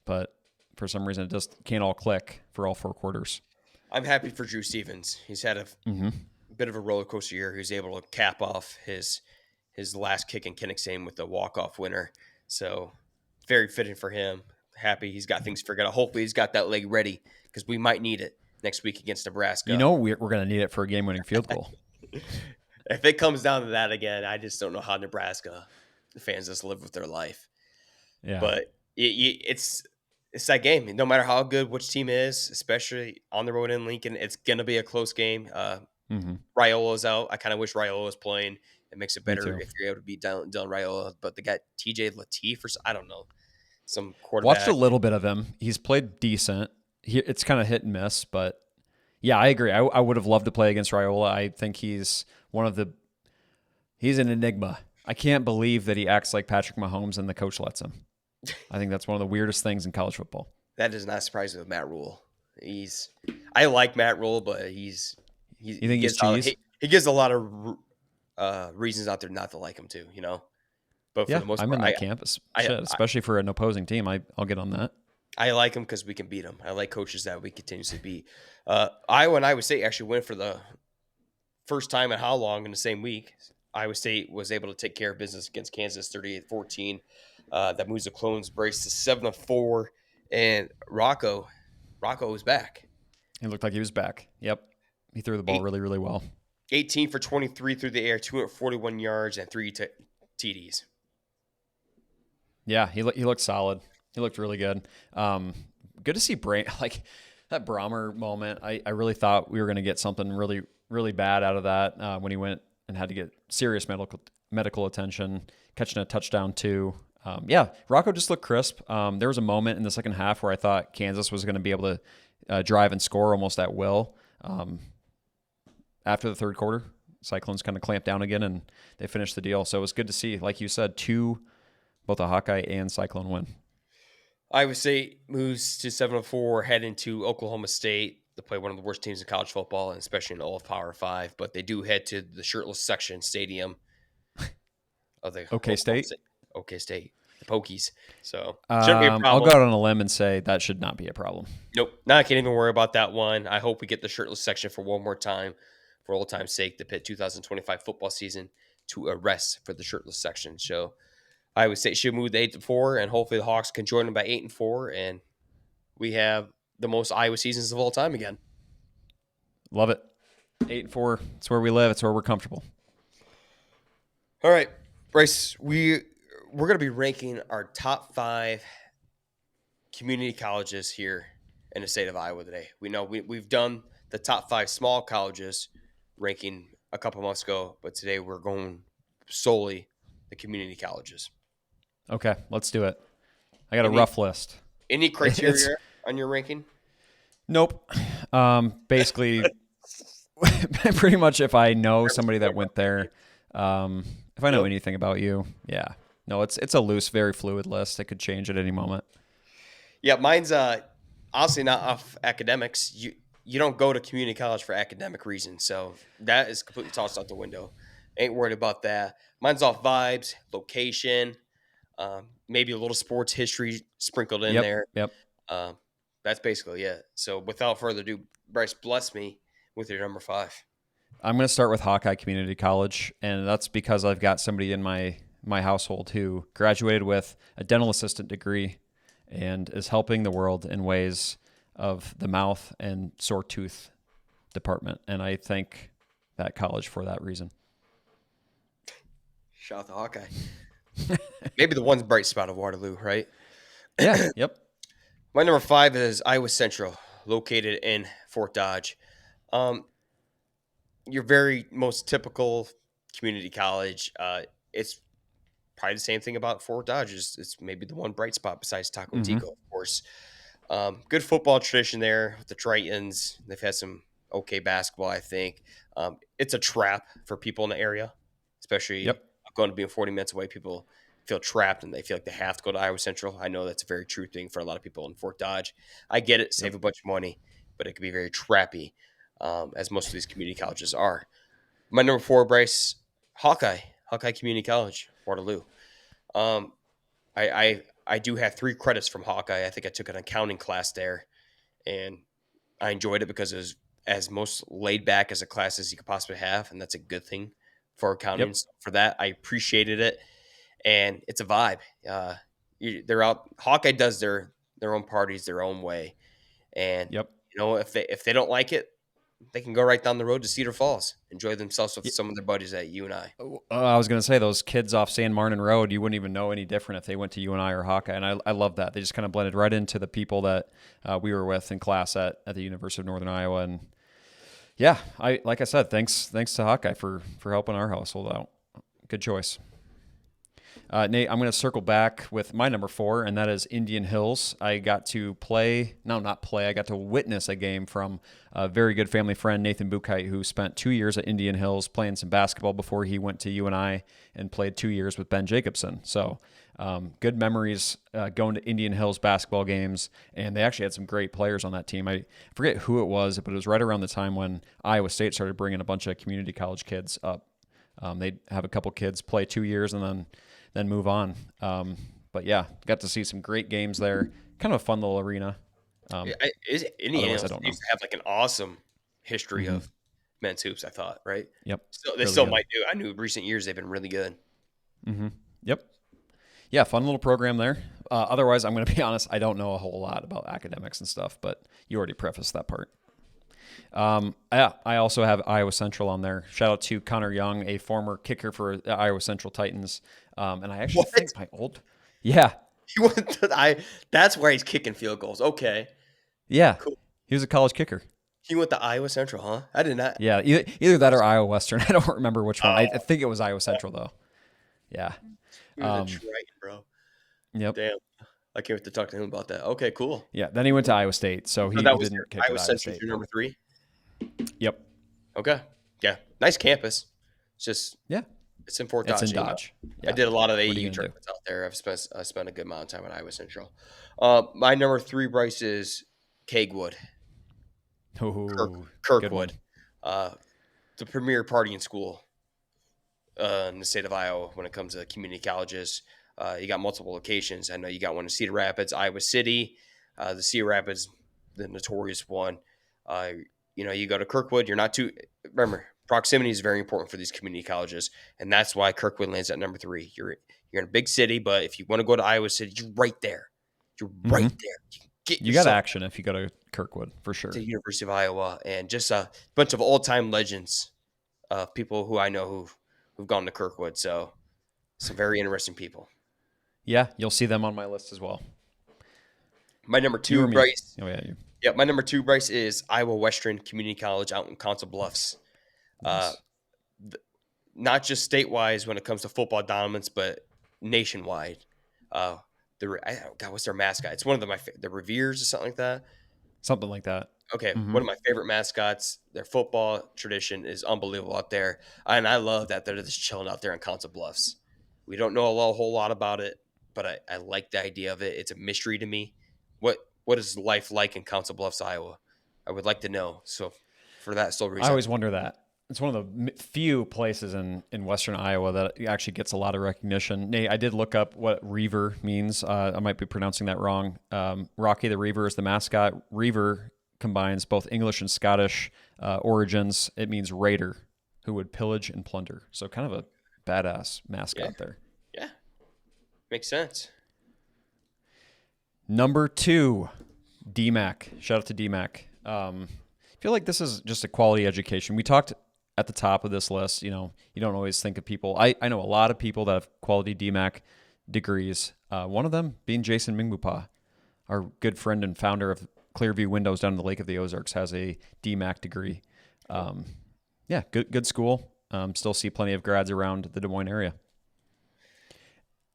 but for some reason it just can't all click for all four quarters. I'm happy for Drew Stevens. He's had a bit of a roller coaster year. He was able to cap off his last kick in Kennesaw with the walk-off winner. So very fitting for him. Happy he's got things figured out. Hopefully he's got that leg ready because we might need it next week against Nebraska. We're going to need it for a game-winning field goal. If it comes down to that again, I just don't know how Nebraska fans just live with their life. Yeah. But it's that game. No matter how good which team is, especially on the road in Lincoln, it's going to be a close game. Raiola's out. I kind of wish Raiola was playing. It makes it better if you're able to beat Dylan Raiola. But they got TJ Lateef, or I don't know, some quarterback. Watched a little bit of him. He's played decent. It's kind of hit and miss, but yeah, I agree. I would have loved to play against Raiola. I think he's an enigma. I can't believe that he acts like Patrick Mahomes and the coach lets him. I think that's one of the weirdest things in college football. That does not surprise me with Matt Rule. I like Matt Rule, but you think he's cheese? He gives a lot of reasons out there not to like him too, But for the most I'm part, in that camp, especially for an opposing team. I'll get on that. I like him because we can beat him. I like coaches that we continuously beat. Iowa and Iowa State actually went for the first time in how long in the same week. Iowa State was able to take care of business against Kansas 38-14. That moves the Clones brace to 7-4. And Rocco was back. He looked like he was back. Yep. He threw the ball really, really well. 18 for 23 through the air, 241 yards, and 3 TDs. Yeah, he looked solid. He looked really good. Good to see Brain, like that Brahmer moment. I really thought we were going to get something really, really bad out of that when he went and had to get serious medical attention, catching a touchdown too. Rocco just looked crisp. There was a moment in the second half where I thought Kansas was going to be able to drive and score almost at will. After the third quarter, Cyclones kind of clamped down again and they finished the deal. So it was good to see, like you said, both a Hawkeye and Cyclone win. Iowa State moves to 7-4, heading to Oklahoma State to play one of the worst teams in college football, and especially in all of Power 5. But they do head to the shirtless section stadium of the OK State. OK State, the Pokies. So shouldn't be a problem. I'll go out on a limb and say that should not be a problem. Nope, I can't even worry about that one. I hope we get the shirtless section for one more time, for old time's sake, the Pitt 2025 football season to arrest for the shirtless section. So Iowa State should move to 8-4, and hopefully the Hawks can join them by 8-4, and we have the most Iowa seasons of all time again. Love it. 8-4. It's where we live. It's where we're comfortable. All right, Bryce, we're going to be ranking our top 5 community colleges here in the state of Iowa today. We know we've done the top 5 small colleges ranking a couple months ago, but today we're going solely the community colleges. Okay, let's do it. I got a rough list. Any criteria on your ranking? Nope. Basically, pretty much if I know somebody that went there, if I know anything about you, No, it's a loose, very fluid list. It could change at any moment. Yeah, mine's honestly not off academics. You don't go to community college for academic reasons, so that is completely tossed out the window. Ain't worried about that. Mine's off vibes, location, maybe a little sports history sprinkled in Yep, there. yep. Um, that's basically it. So without further ado, Bryce, bless me with your number five. I'm going to start with Hawkeye Community College, and that's because I've got somebody in my household who graduated with a dental assistant degree and is helping the world in ways of the mouth and sore tooth department. And I thank that college for that reason. Shout out to Hawkeye. Maybe the one bright spot of Waterloo, right? Yeah, yep, My number five is Iowa Central, located in Fort Dodge. Um, your very most typical community college. It's probably the same thing about Fort Dodge. It's maybe the one bright spot besides Taco mm-hmm. Tico, of course. Good football tradition there with the Tritons. They've had some okay basketball, I think. It's a trap for people in the area, especially Yep, going to being 40 minutes away. People feel trapped and they feel like they have to go to Iowa Central. I know that's a very true thing for a lot of people in Fort Dodge. I get it, yep, save a bunch of money, but it can be very trappy, as most of these community colleges are. My number four, Bryce, Hawkeye Community College, Waterloo. Um, I do have three credits from Hawkeye. I think I took an accounting class there, and I enjoyed it because it was as most laid back as a class as you could possibly have, and that's a good thing for accounting. yep, So for that, I appreciated it, and it's a vibe. They're out. Hawkeye does their own parties their own way, and yep. if they don't like it, they can go right down the road to Cedar Falls, enjoy themselves with some of their buddies at UNI. I was going to say those kids off San Martin Road, you wouldn't even know any different if they went to UNI or Hawkeye. And I love that. They just kind of blended right into the people that we were with in class at the University of Northern Iowa. And yeah, like I said, thanks to Hawkeye for helping our household out. Good choice. Nate, I'm going to circle back with my number four, and that is Indian Hills. I got to play, no, not play, I got to witness a game from a very good family friend, Nathan Bukite, who spent 2 years at Indian Hills playing some basketball before he went to UNI and played 2 years with Ben Jacobson. So good memories going to Indian Hills basketball games, and they actually had some great players on that team. I forget who it was, but it was right around the time when Iowa State started bringing a bunch of community college kids up. They'd have a couple kids play 2 years and then move on. But yeah, got to see some great games there. Kind of a fun little arena. Um, Indiana Otherwise, I don't know. used to have like an awesome history Mm-hmm. of men's hoops. I thought, right? Yep, Still, they really still good. might do. I knew recent years they've been really good. Mm-hmm. Yep. Yeah, fun little program there. Otherwise, I'm going to be honest, I don't know a whole lot about academics and stuff, but you already prefaced that part. Yeah, I also have Iowa Central on there. Shout out to Connor Young, a former kicker for the Iowa Central Titans. And I actually What? think my old, yeah, He went to That's where he's kicking field goals. Okay, yeah, cool. he was a college kicker. He went to Iowa Central, huh? I did not. Yeah, either that or Iowa Western. I don't remember which one. I Oh, think it was Iowa Central though. Yeah. he was a Um, Triton, bro. yep. Damn, I can't wait to talk to him about that. Okay, cool. Yeah. Then he went to Iowa State, so So he that was your didn't kick at Iowa Iowa Central, State. your number three. Yep. Okay, yeah, nice campus. It's just Yeah. it's in Fort It's in Dodge. Dodge. I Yeah. did a lot of What are you AU gonna do? tournaments out there. I spent a good amount of time at Iowa Central. My number three, Bryce, is Cagewood, Oh, good one. Kirkwood, uh, the premier partying school in the state of Iowa when it comes to community colleges. You got multiple locations. I know you got one in Cedar Rapids, Iowa City, the Cedar Rapids, the notorious one. Uh, you go to Kirkwood. You're not too. Remember, proximity is very important for these community colleges, and that's why Kirkwood lands at number three. You're in a big city, but if you want to go to Iowa City, you're right there. You're right Mm-hmm. there. You can get You got yourself action if you go to Kirkwood for to sure. the University of Iowa, and just a bunch of old time legends of people who I know who've gone to Kirkwood. So some very interesting people. Yeah, you'll see them on my list as well. My number You or two, me? Bryce. Oh yeah, you. Yeah, my number two, Bryce, is Iowa Western Community College out in Council Bluffs. Uh, Nice. Not just state-wise when it comes to football dominance, but nationwide. Uh, God, what's their mascot? It's one of the Reveres or something like that. Something like that. Okay, Mm-hmm. one of my favorite mascots. Their football tradition is unbelievable out there, and I love that they're just chilling out there in Council Bluffs. We don't know a whole lot about it, but I like the idea of it. It's a mystery to me. What is life like in Council Bluffs, Iowa? I would like to know. So for that sole I reason, always wonder that. It's one of the few places in western Iowa that actually gets a lot of recognition. Nate, I did look up what Reaver means. I might be pronouncing that wrong. Rocky the Reaver is the mascot. Reaver combines both English and Scottish origins. It means raider who would pillage and plunder. So kind of a badass yeah, mascot there. yeah, makes sense. Number 2, DMAC. Shout out to DMAC. I feel like this is just a quality education. We talked at the top of this list. You know, you don't always think of people. I know a lot of people that have quality DMAC degrees. One of them being Jason Mingbupa, our good friend and founder of Clearview Windows down in the Lake of the Ozarks, has a DMAC degree. Yeah, good school. Still see plenty of grads around the Des Moines area.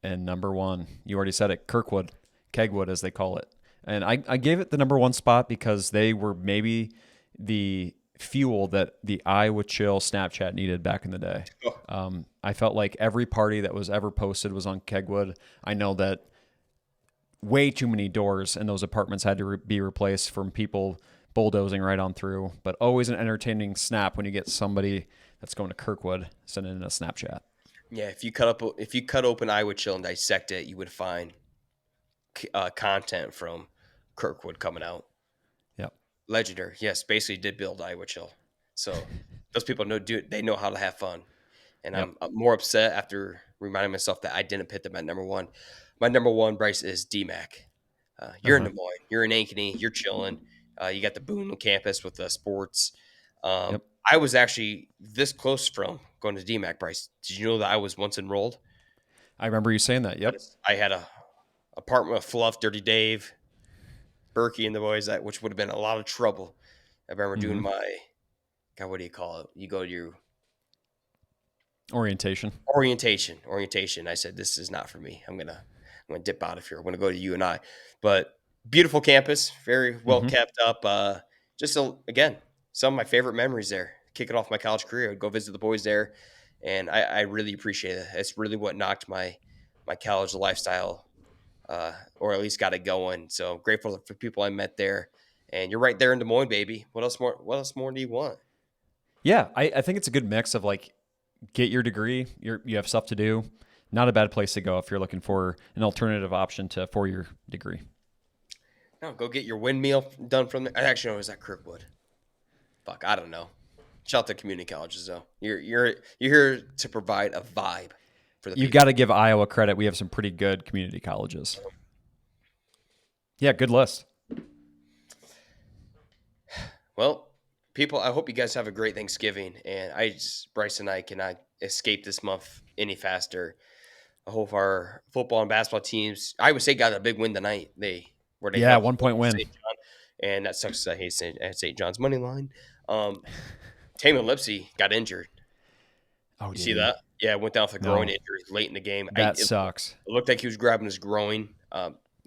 And number 1, you already said it, Kirkwood, Kegwood as they call it. And I gave it the number 1 spot because they were maybe the fuel that the Iowa Chill Snapchat needed back in the day. I felt like every party that was ever posted was on Kegwood. I know that way too many doors in those apartments had to be replaced from people bulldozing right on through, but always an entertaining snap when you get somebody that's going to Kirkwood sending in a Snapchat. Yeah, if you cut open Iowa Chill and dissect it, you would find content from Kirkwood coming out. Yep. Legendary, yes, basically did build Iowa Chill. So those people they know how to have fun, and Yep. I'm more upset after reminding myself that I didn't put them at number 1. My number 1, Bryce, is DMAC. You're in Uh-huh. Des Moines, you're in Ankeny, you're chilling. You got the Boone campus with the sports. Yep. I was actually this close from going to DMAC, Bryce. Did you know that I was once enrolled? I remember you saying that. Yep. I had a apartment with Fluff, Dirty Dave, Berkey, and the boys, which would have been a lot of trouble. I remember doing Mm-hmm. my God, what do you call it? You go to your Orientation. orientation. I said, this is not for me. I'm gonna dip out of here. I'm gonna go to UNI. But beautiful campus, very well Mm-hmm. kept up. Again, some of my favorite memories there. Kicking off my college career, I'd go visit the boys there, and I really appreciate it. It's really what knocked my college lifestyle, or at least got it going. So grateful for people I met there. And you're right there in Des Moines, baby. What else more? What else more do you want? Yeah, I think it's a good mix of like get your degree, you have stuff to do. Not a bad place to go if you're looking for an alternative option to a 4-year degree. No, go get your windmill done from there. Actually, no, it was at Kirkwood. Fuck, I don't know. Shout out to community colleges though. You're here to provide a vibe for the You got people. to give Iowa credit. We have some pretty good community colleges. Yeah, good list. Well, people, I hope you guys have a great Thanksgiving. And Bryce and I cannot escape this month any faster. I hope our football and basketball teams. Iowa State got a big win tonight. They Yeah, got 1 point win. St. John, and that sucks. I hate St. John's money line. Taman Lipsey got injured. Oh, You did see he? that? Yeah, went down with a groin No, injury late in the game. that sucks. It looked like he was grabbing his groin.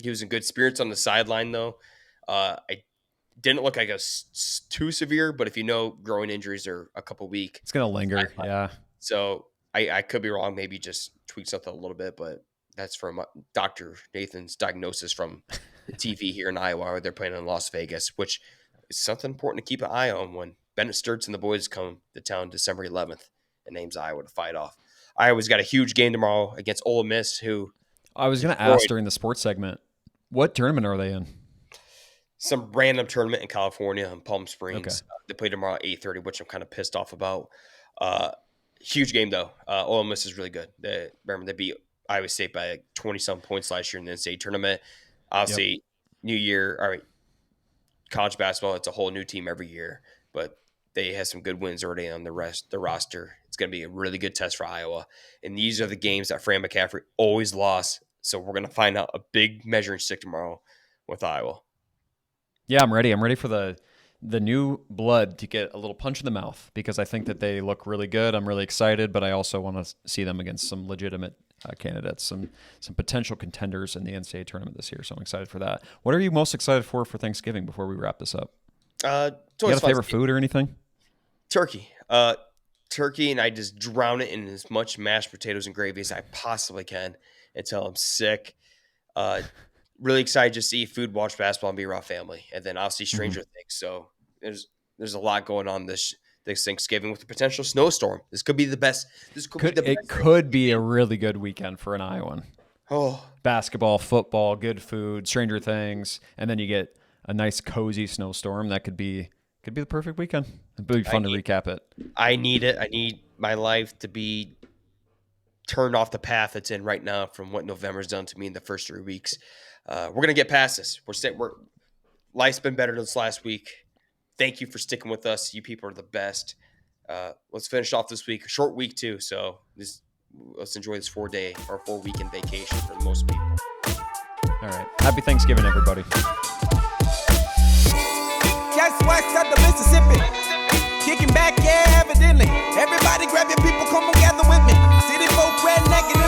He was in good spirits on the sideline, though. I didn't look like it was too severe, but if you know, groin injuries are a couple week. It's gonna linger. Sideline. Yeah. So I could be wrong. Maybe just tweak something a little bit, but that's from Dr. Nathan's diagnosis from the TV here in Iowa, where they're playing in Las Vegas, which is something important to keep an eye on when Bennett Sturts and the boys come to town December 11th and names Iowa to fight off. Iowa's got a huge game tomorrow against Ole Miss, who I was gonna ask destroyed during the sports segment, what tournament are they in? some random tournament in California in Palm Okay. Springs. They play tomorrow at 8:30, which I'm kind of pissed off about. Uh, Huge game though. Ole Miss is really good. Remember they beat Iowa State by like 20 some points last year in the NCAA tournament. Yep. Obviously, new year. All right, college basketball. It's a whole new team every year, but they have some good wins already on the roster. It's going to be a really good test for Iowa. And these are the games that Fran McCaffrey always lost. So we're going to find out a big measuring stick tomorrow with Iowa. Yeah, I'm ready. I'm ready for the new blood to get a little punch in the mouth because I think that they look really good. I'm really excited, but I also want to see them against some legitimate candidates, some potential contenders in the NCAA tournament this year. So I'm excited for that. What are you most excited for Thanksgiving before we wrap this up? It's You always got a fun to favorite see food or anything? turkey. turkey, and I just drown it in as much mashed potatoes and gravy as I possibly can until I'm sick. Uh, really excited just to eat food, watch basketball, and be around family, and then obviously Mhm. Stranger Things. So there's a lot going on this Thanksgiving with the potential snowstorm. This could be the best. This could be the It best could be a Thanksgiving. really good weekend for an Iowan. Oh, Basketball, football, good food, Stranger Things, and then you get a nice cozy snowstorm. That could be the perfect weekend. It'd be I fun to need recap it. I need it. I need my life to be turned off the path it's in right now from what November's done to me in the first 3 weeks. We're gonna get past this. We're life's been better than this last week. Thank you for sticking with us. You people are the best. Let's finish off this week. A short week too, so let's enjoy this 4-day or 4 weekend vacation for most people. All right. Happy Thanksgiving, everybody. Just west of the Mississippi. Kicking back, yeah, evidently. Everybody grab your people, come and gather with me. City folk, redneck, and